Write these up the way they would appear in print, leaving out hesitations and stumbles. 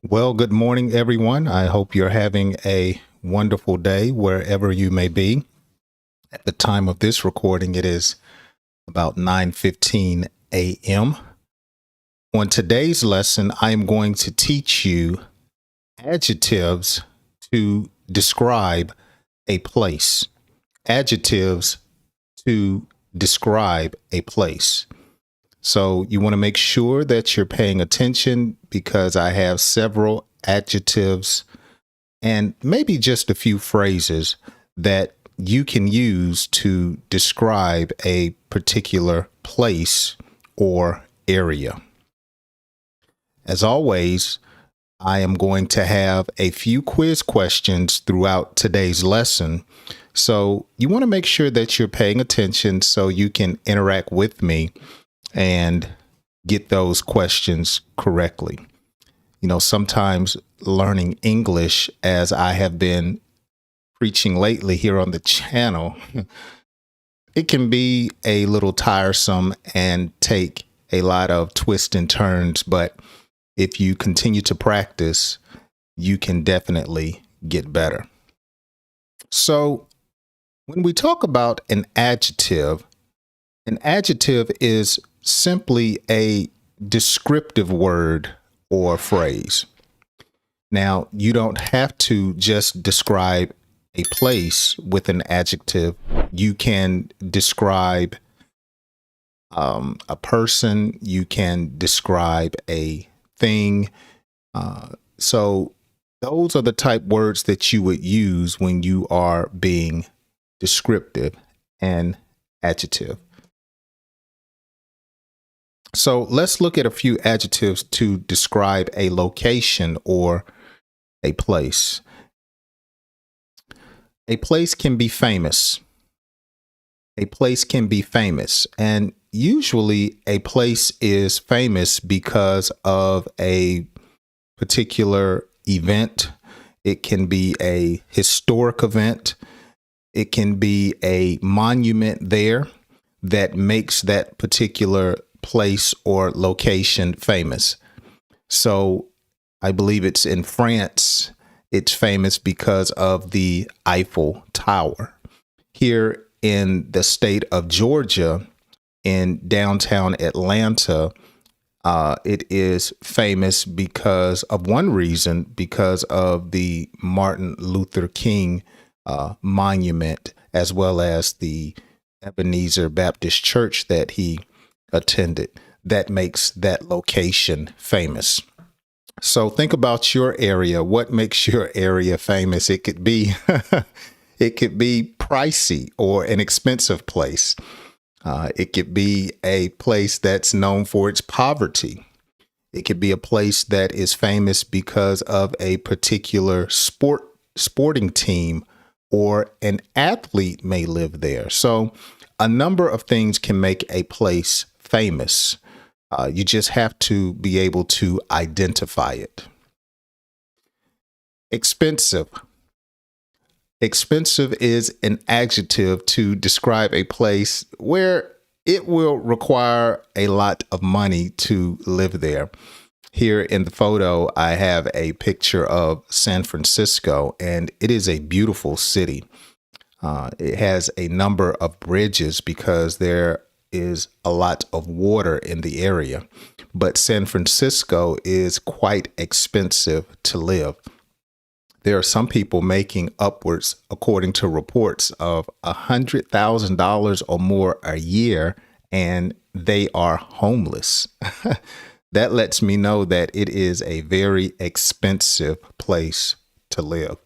Well, good morning, everyone. I hope you're having a wonderful day wherever you may be. At the time of this recording, it is about 9:15 a.m. On today's lesson, I am going to teach you adjectives to describe a place. Adjectives to describe a place. So you want to make sure that you're paying attention because I have several adjectives and maybe just a few phrases that you can use to describe a particular place or area. As always, I am going to have a few quiz questions throughout today's lesson. So you want to make sure that you're paying attention so you can interact with me and get those questions correctly. You know, sometimes learning English, as I have been preaching lately here on the channel, it can be a little tiresome and take a lot of twists and turns. But if you continue to practice, you can definitely get better. So when we talk about an adjective is simply a descriptive word or phrase. Now, you don't have to just describe a place with an adjective. You can describe a person, you can describe a thing. So those are the type words that you would use when you are being descriptive and adjective. So let's look at a few adjectives to describe a location or a place. A place can be famous. A place can be famous. And usually a place is famous because of a particular event. It can be a historic event. It can be a monument there that makes that particular place or location famous. So I believe it's in France. It's famous because of the Eiffel Tower. Here in the state of Georgia, in downtown Atlanta, it is famous because of one reason, because of the Martin Luther King monument, as well as the Ebenezer Baptist Church that he attended. That makes that location famous. So think about your area. What makes your area famous? It could be it could be pricey or an expensive place. It could be a place that's known for its poverty. It could be a place that is famous because of a particular sporting team, or an athlete may live there. So a number of things can make a place famous. You just have to be able to identify it. Expensive. Expensive is an adjective to describe a place where it will require a lot of money to live there. Here in the photo, I have a picture of San Francisco, and it is a beautiful city. It has a number of bridges because there is a lot of water in the area, but San Francisco is quite expensive to live. There are some people making upwards, according to reports, of $100,000 or more a year, and they are homeless. That lets me know that it is a very expensive place to live.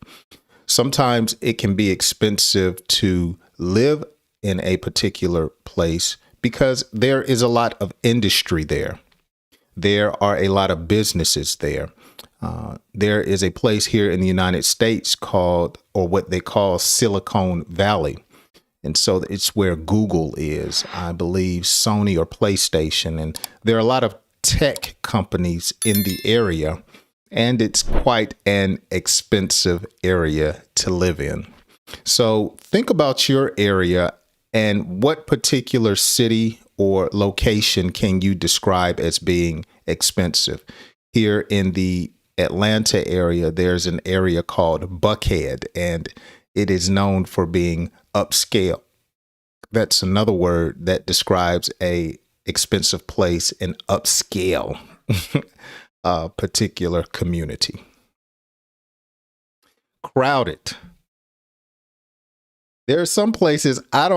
Sometimes it can be expensive to live in a particular place because there is a lot of industry there. There are a lot of businesses there. There is a place here in the United States called, or what they call, Silicon Valley. And so it's where Google is, I believe, Sony or PlayStation. And there are a lot of tech companies in the area, and it's quite an expensive area to live in. So think about your area and what particular city or location can you describe as being expensive? Here in the Atlanta area, there's an area called Buckhead, and it is known for being upscale. That's another word that describes a expensive place, an upscale particular community. Crowded. There are some places I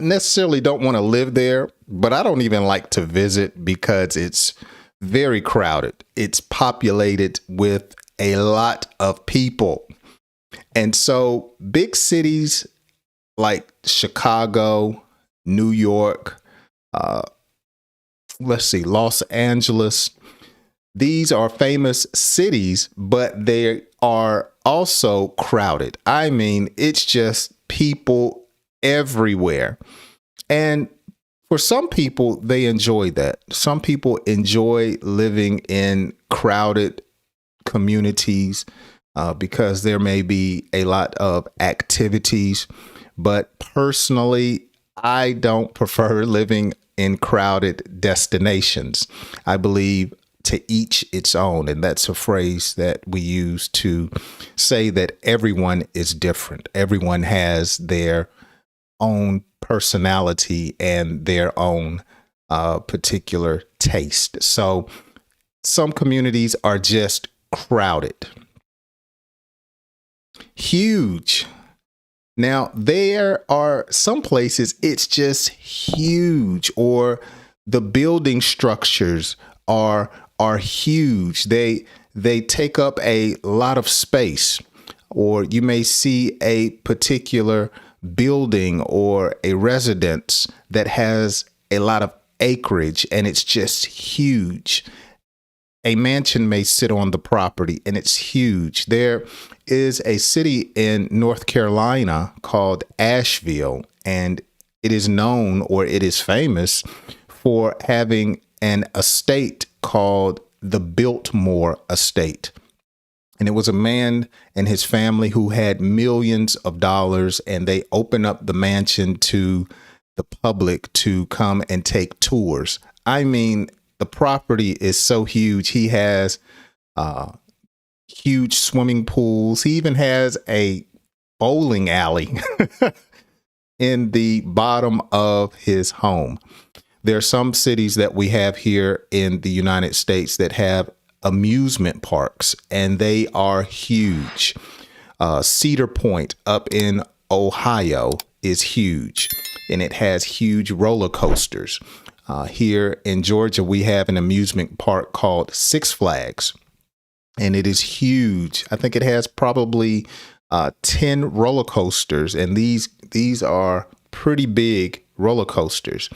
necessarily don't want to live there, but I don't even like to visit because it's very crowded. It's populated with a lot of people. And so big cities like Chicago, New York, Los Angeles, these are famous cities, but they are also crowded. I mean, it's just people everywhere. And for some people, they enjoy that. Some people enjoy living in crowded communities because there may be a lot of activities. But personally, I don't prefer living in crowded destinations. I believe to each its own. And that's a phrase that we use to say that everyone is different. Everyone has their own personality and their own particular taste. So some communities are just crowded. Huge. Now, there are some places it's just huge, or the building structures are huge. They take up a lot of space, or you may see a particular building or a residence that has a lot of acreage and it's just huge. A mansion may sit on the property and it's huge. There is a city in North Carolina called Asheville, and it is known, or it is famous for having an estate called the Biltmore Estate. And it was a man and his family who had millions of dollars, and they opened up the mansion to the public to come and take tours. I mean, the property is so huge. He has huge swimming pools. He even has a bowling alley in the bottom of his home. There are some cities that we have here in the United States that have amusement parks, and they are huge. Cedar Point up in Ohio is huge, and it has huge roller coasters. Here in Georgia, we have an amusement park called Six Flags, and it is huge. I think it has probably 10 roller coasters, and these are pretty big roller coasters.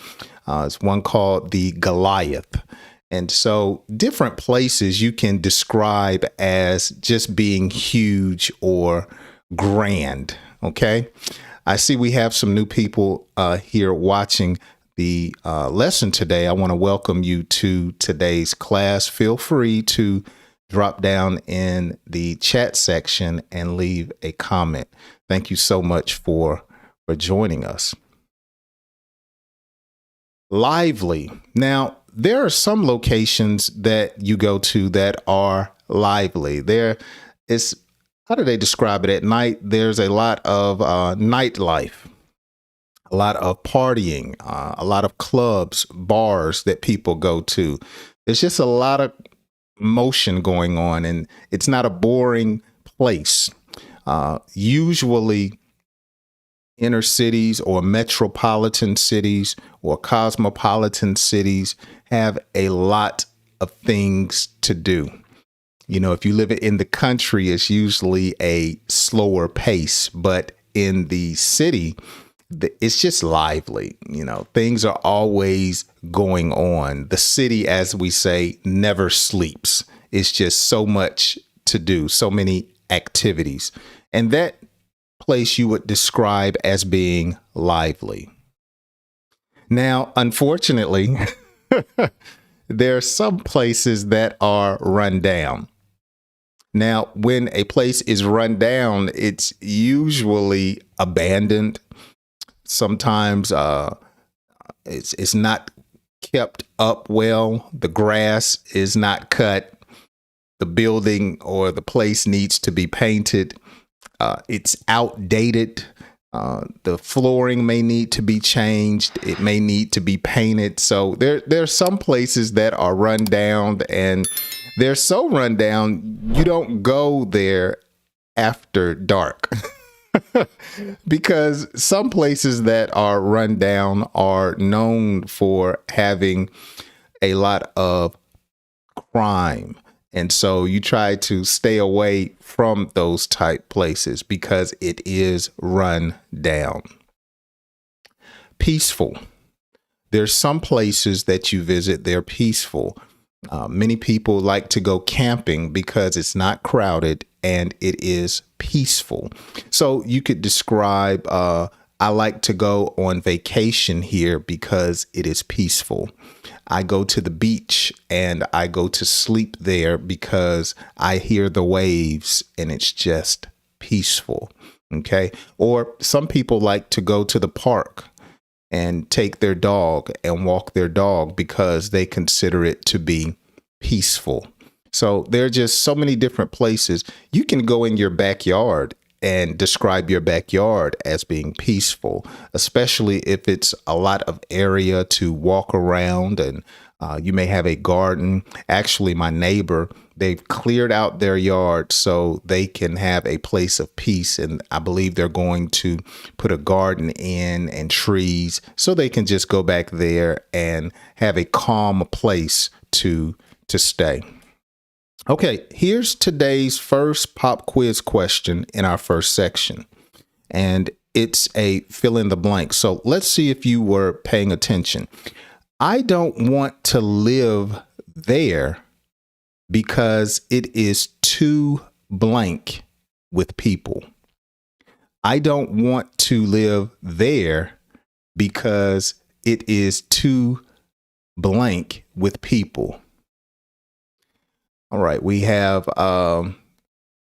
It's one called the Goliath. And so different places you can describe as just being huge or grand. Okay. I see we have some new people here watching the lesson today. I want to welcome you to today's class. Feel free to drop down in the chat section and leave a comment. Thank you so much for joining us. Lively. Now, there are some locations that you go to that are lively. There is, how do they describe it? At night, there's a lot of nightlife, a lot of partying, a lot of clubs, bars that people go to. There's just a lot of motion going on, and it's not a boring place. Usually, inner cities or metropolitan cities or cosmopolitan cities have a lot of things to do. You know, if you live in the country, it's usually a slower pace, but in the city, it's just lively. You know, things are always going on. The city, as we say, never sleeps. It's just so much to do, so many activities. And that place you would describe as being lively. Now, unfortunately, there are some places that are run down. Now, when a place is run down, it's usually abandoned. Sometimes it's not kept up well. The grass is not cut. the building or the place needs to be painted. It's outdated. The flooring may need to be changed. It may need to be painted. So there's some places that are run down, and they're so run down, you don't go there after dark. Because some places that are run down are known for having a lot of crime. And so you try to stay away from those type places because it is run down. Peaceful. There's some places that you visit, they're peaceful. Many people like to go camping because it's not crowded and it is peaceful. So you could describe, I like to go on vacation here because it is peaceful. I go to the beach and I go to sleep there because I hear the waves and it's just peaceful. Okay. Or some people like to go to the park and take their dog and walk their dog because they consider it to be peaceful. So there are just so many different places. You can go in your backyard and describe your backyard as being peaceful, especially if it's a lot of area to walk around, and you may have a garden. Actually, my neighbor, they've cleared out their yard so they can have a place of peace. And I believe they're going to put a garden in and trees so they can just go back there and have a calm place to stay. Okay, here's today's first pop quiz question in our first section, and it's a fill in the blank. So let's see if you were paying attention. I don't want to live there because it is too blank with people. I don't want to live there because it is too blank with people. All right, we have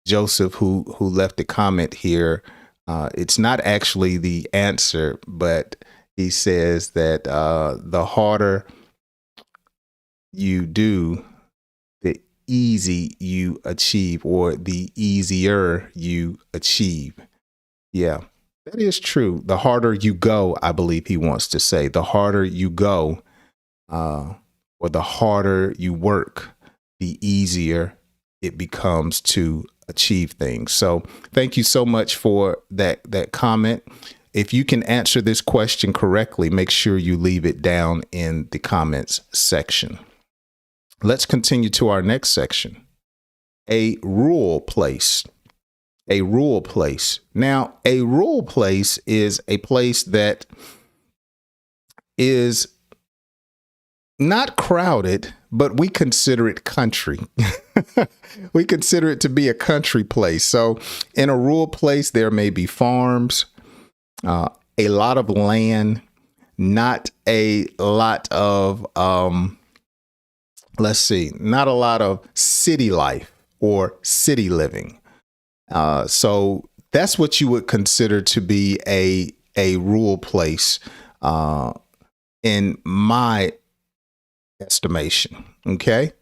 Joseph who left a comment here. It's not actually the answer, but he says that the harder you do, the easy you achieve, or the easier you achieve. Yeah, that is true. The harder you go, I believe he wants to say, the harder you go, or the harder you work, the easier it becomes to achieve things. So thank you so much for that comment. If you can answer this question correctly, make sure you leave it down in the comments section. Let's continue to our next section. A rural place. A rural place. Now, a rural place is a place that is not crowded, but we consider it country. We consider it to be a country place. So in a rural place, there may be farms, a lot of land, not a lot of, not a lot of city life or city living. So that's what you would consider to be a rural place, in my estimation. Okay.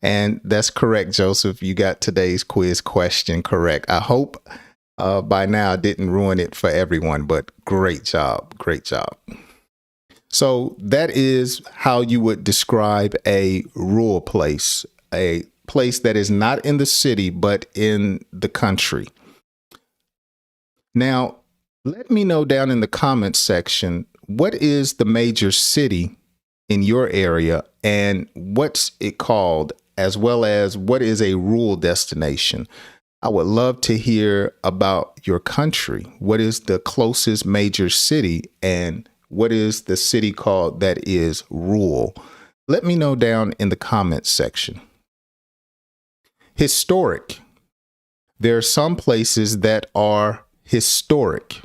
And that's correct, Joseph. You got today's quiz question correct. I hope by now I didn't ruin it for everyone, but great job. Great job. So that is how you would describe a rural place, a place that is not in the city, but in the country. Now, let me know down in the comments section, what is the major city in your area and what's it called, as well as what is a rural destination? I would love to hear about your country. What is the closest major city and what is the city called that is rural? Let me know down in the comments section. Historic. There are some places that are historic.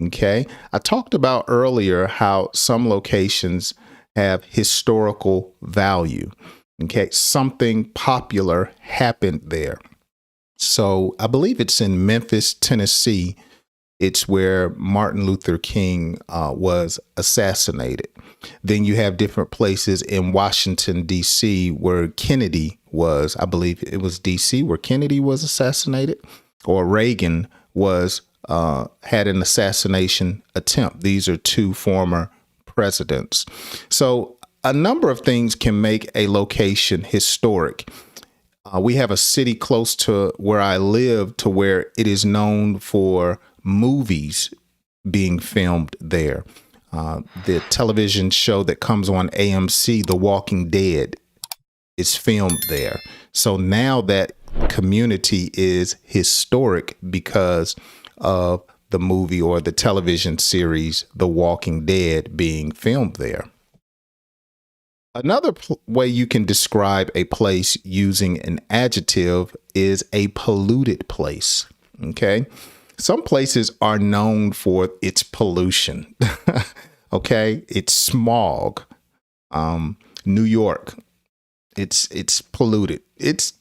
Okay. I talked about earlier how some locations have historical value. Okay. Something popular happened there. So I believe it's in Memphis, Tennessee. It's where Martin Luther King was assassinated. Then you have different places in Washington, D.C., where Kennedy was, I believe it was DC, where Kennedy was assassinated, or Reagan was had an assassination attempt. These are two former presidents. So a number of things can make a location historic. We have a city close to where I live to where it is known for movies being filmed there. The television show that comes on AMC, The Walking Dead, is filmed there. So now that community is historic because of the movie or the television series The Walking Dead being filmed there. Another way you can describe a place using an adjective is a polluted place. Okay. Some places are known for its pollution. Okay. It's smog. New York. It's polluted. It's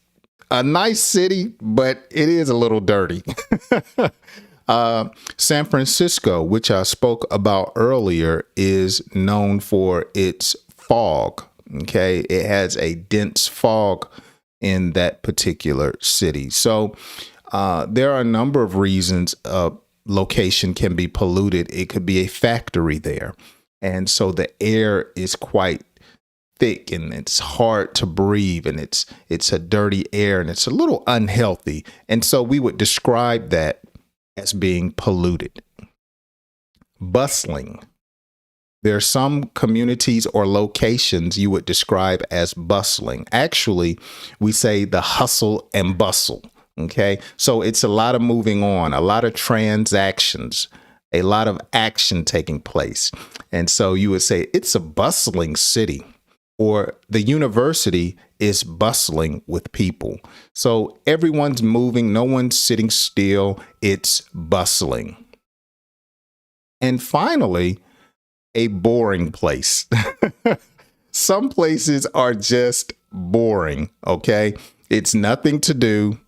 a nice city, but it is a little dirty. San Francisco, which I spoke about earlier, is known for its fog. Okay. It has a dense fog in that particular city. So there are a number of reasons a location can be polluted. It could be a factory there. And so the air is quite thick and it's hard to breathe, and it's a dirty air and it's a little unhealthy. And so we would describe that as being polluted. Bustling. There are some communities or locations you would describe as bustling. Actually, we say the hustle and bustle. Okay. So it's a lot of moving on, a lot of transactions, a lot of action taking place. And so you would say it's a bustling city, or the university is bustling with people. So everyone's moving. No one's sitting still. It's bustling. And finally, a boring place. Some places are just boring. Okay. It's nothing to do.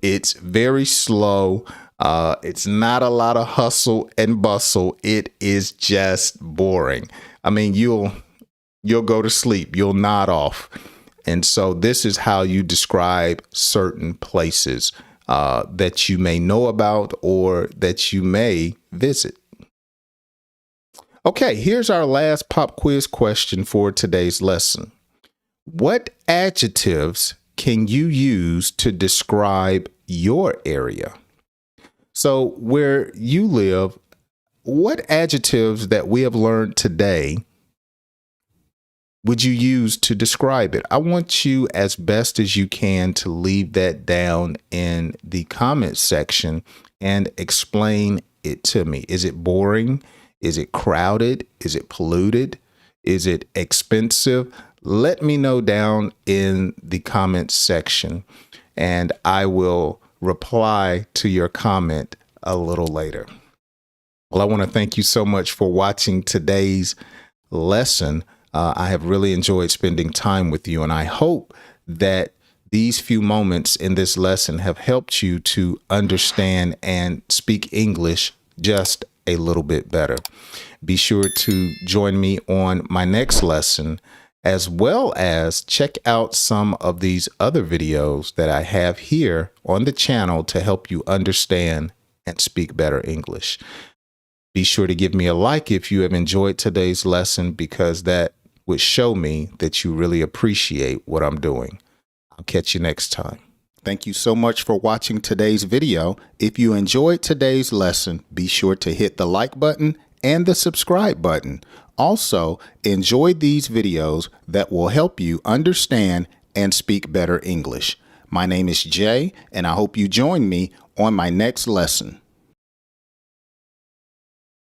It's very slow. It's not a lot of hustle and bustle. It is just boring. I mean, you'll go to sleep. You'll nod off. And so this is how you describe certain places that you may know about or that you may visit. Okay, here's our last pop quiz question for today's lesson. What adjectives can you use to describe your area? So where you live, what adjectives that we have learned today would you use to describe it? I want you, as best as you can, to leave that down in the comment section and explain it to me. Is it boring? Is it crowded? Is it polluted? Is it expensive? Let me know down in the comments section, and I will reply to your comment a little later. Well, I want to thank you so much for watching today's lesson. I have really enjoyed spending time with you, and I hope that these few moments in this lesson have helped you to understand and speak English just a little bit better. Be sure to join me on my next lesson, as well as check out some of these other videos that I have here on the channel to help you understand and speak better English. Be sure to give me a like if you have enjoyed today's lesson, because that would show me that you really appreciate what I'm doing. I'll catch you next time. Thank you so much for watching today's video. If you enjoyed today's lesson, be sure to hit the like button and the subscribe button. Also, enjoy these videos that will help you understand and speak better English. My name is Jay, and I hope you join me on my next lesson.